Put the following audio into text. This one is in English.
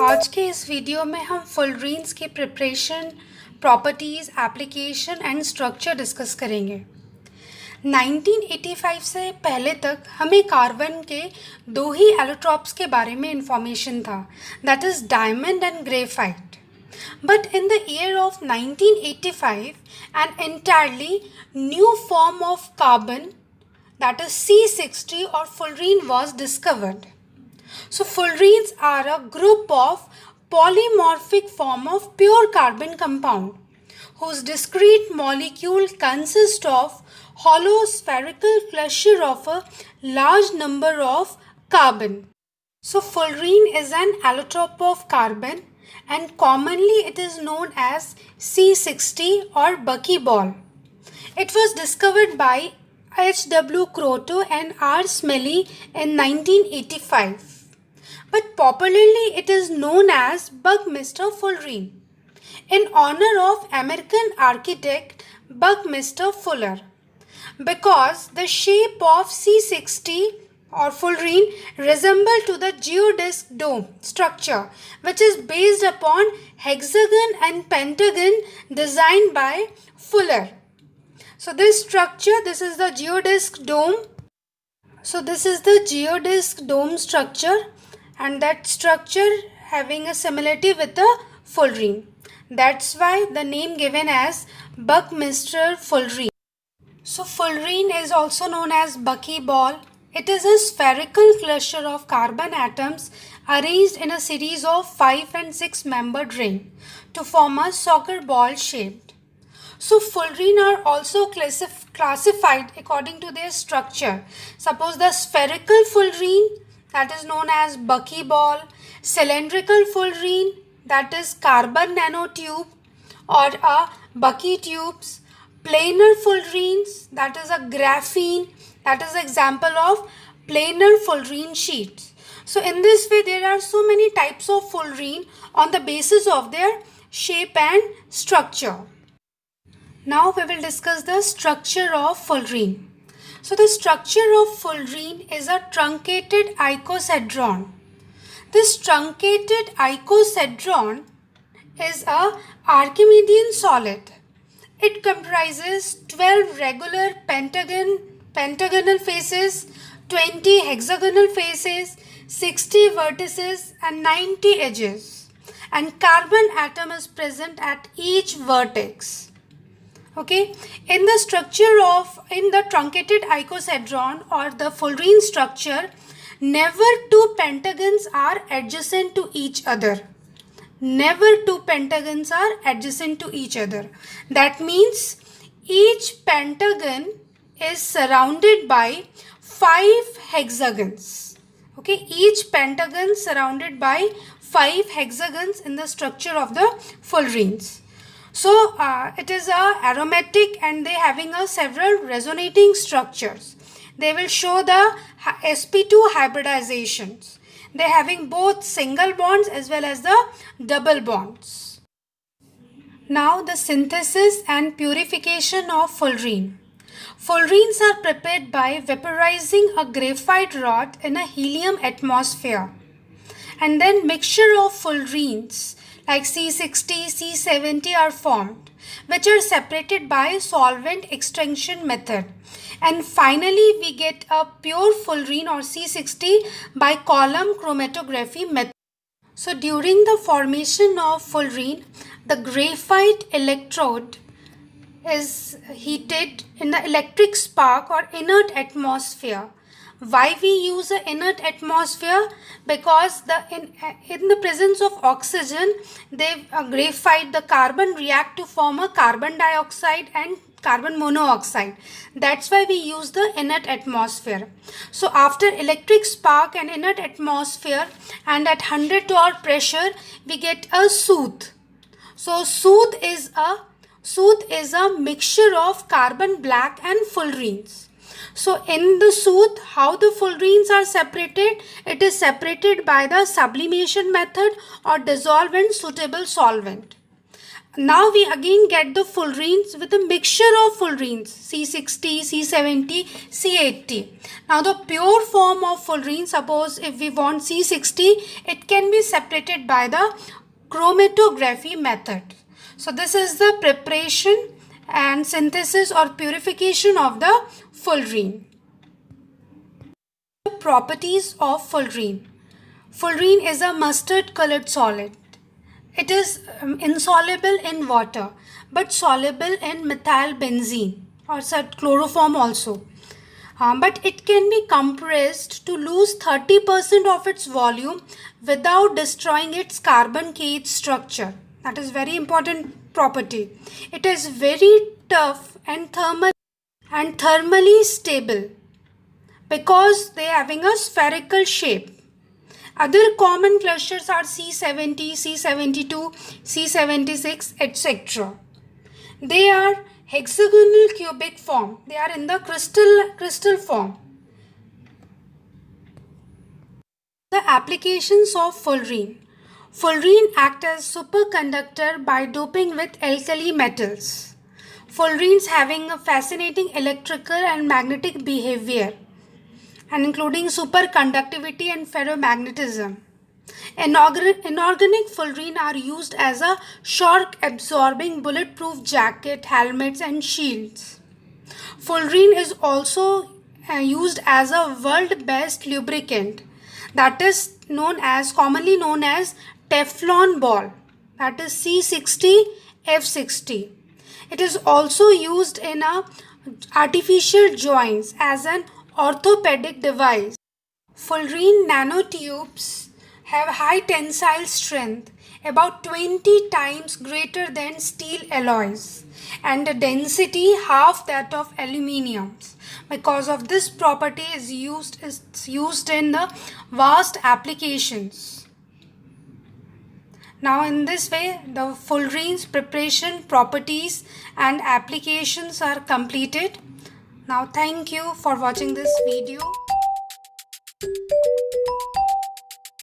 आज के इस वीडियो में हम फुलरीन्स की preparation, properties, application and structure discuss करेंगे। 1985 से पहले तक हमें कार्बन के दो ही एलोट्रॉप्स के बारे में इंफॉर्मेशन था, that is diamond and graphite. But in the year of 1985, an entirely new form of carbon, that is C60 or fullerene, was discovered. So fullerenes are a group of polymorphic form of pure carbon compound whose discrete molecule consists of hollow spherical cluster of a large number of carbon. So fullerene is an allotrope of carbon and commonly it is known as C60 or buckyball. It was discovered by H.W. Croto and R. Smelly in 1985. But popularly it is known as Buckminster Fullerene in honor of American architect Buckminster Fuller, because the shape of C60 or fullerene resemble to the geodesic dome structure, which is based upon hexagon and pentagon designed by Fuller. So this structure, this is the geodesic dome. So this is the geodesic dome structure, and that structure having a similarity with the fullerene. That's why the name given as Buckminster Fullerene. So fullerene is also known as buckyball. It is a spherical cluster of carbon atoms arranged in a series of 5 and 6 membered ring to form a soccer ball shaped. So fullerene are also classified according to their structure. Suppose the spherical fullerene, that is known as buckyball, cylindrical fullerene, that is carbon nanotube or a bucky tubes, planar fullerenes, that is a graphene, that is example of planar fullerene sheets. So in this way there are so many types of fullerene on the basis of their shape and structure. Now we will discuss the structure of fullerene. So the structure of fullerene is a truncated icosahedron. This truncated icosahedron is a Archimedean solid. It comprises 12 regular pentagonal faces, 20 hexagonal faces, 60 vertices and 90 edges. And carbon atom is present at each vertex. Okay, in the truncated icosahedron or the fullerene structure, never two pentagons are adjacent to each other. Never two pentagons are adjacent to each other. That means each pentagon is surrounded by 5 hexagons. Okay, each pentagon surrounded by 5 hexagons in the structure of the fullerenes. So it is aromatic and they having several resonating structures. They will show the sp2 hybridizations. They having both single bonds as well as the double bonds. Now the synthesis and purification of fullerene. Fullerenes are prepared by vaporizing a graphite rod in a helium atmosphere, and then mixture of fullerenes like C60, C70 are formed, which are separated by solvent extraction method. And finally we get a pure fullerene or C60 by column chromatography method. So during the formation of fullerene, the graphite electrode is heated in the electric spark or inert atmosphere. Why we use an inert atmosphere? Because in the presence of oxygen, graphite, the carbon react to form a carbon dioxide and carbon monoxide. That's why we use the inert atmosphere. So after electric spark and inert atmosphere and at 100 torr pressure, we get a soot. So soot is a mixture of carbon black and fullerenes. So in the soot, how the fullerenes are separated? It is separated by the sublimation method or dissolvent suitable solvent. Now we again get the fullerenes with a mixture of fullerenes C60, C70, C80. Now the pure form of fullerene, suppose if we want C60, it can be separated by the chromatography method. So this is the preparation and synthesis or purification of the fullerene. The properties of fullerene. Fullerene is a mustard colored solid. It is insoluble in water but soluble in methylbenzene or chloroform also. But it can be compressed to lose 30% of its volume without destroying its carbon cage structure. That is very important property. It is very tough and thermally stable because they are having a spherical shape. Other common clusters are C70, C72, C76, etc. They are hexagonal cubic form. They are in the crystal form. The applications of fullerene. Fullerene act as superconductor by doping with alkali metals. Fullerenes having a fascinating electrical and magnetic behavior, and including superconductivity and ferromagnetism. Inorganic fullerene are used as a shock absorbing bulletproof jacket, helmets and shields. Fullerene is also used as a world best lubricant, that is commonly known as Teflon ball, that is C60 F60. It is also used in artificial joints as an orthopedic device. Fullerene nanotubes have high tensile strength, about 20 times greater than steel alloys, and a density half that of aluminium. Because of this property is used in the vast applications. Now in this way the fullerene's preparation, properties and applications are completed. Now thank you for watching this video.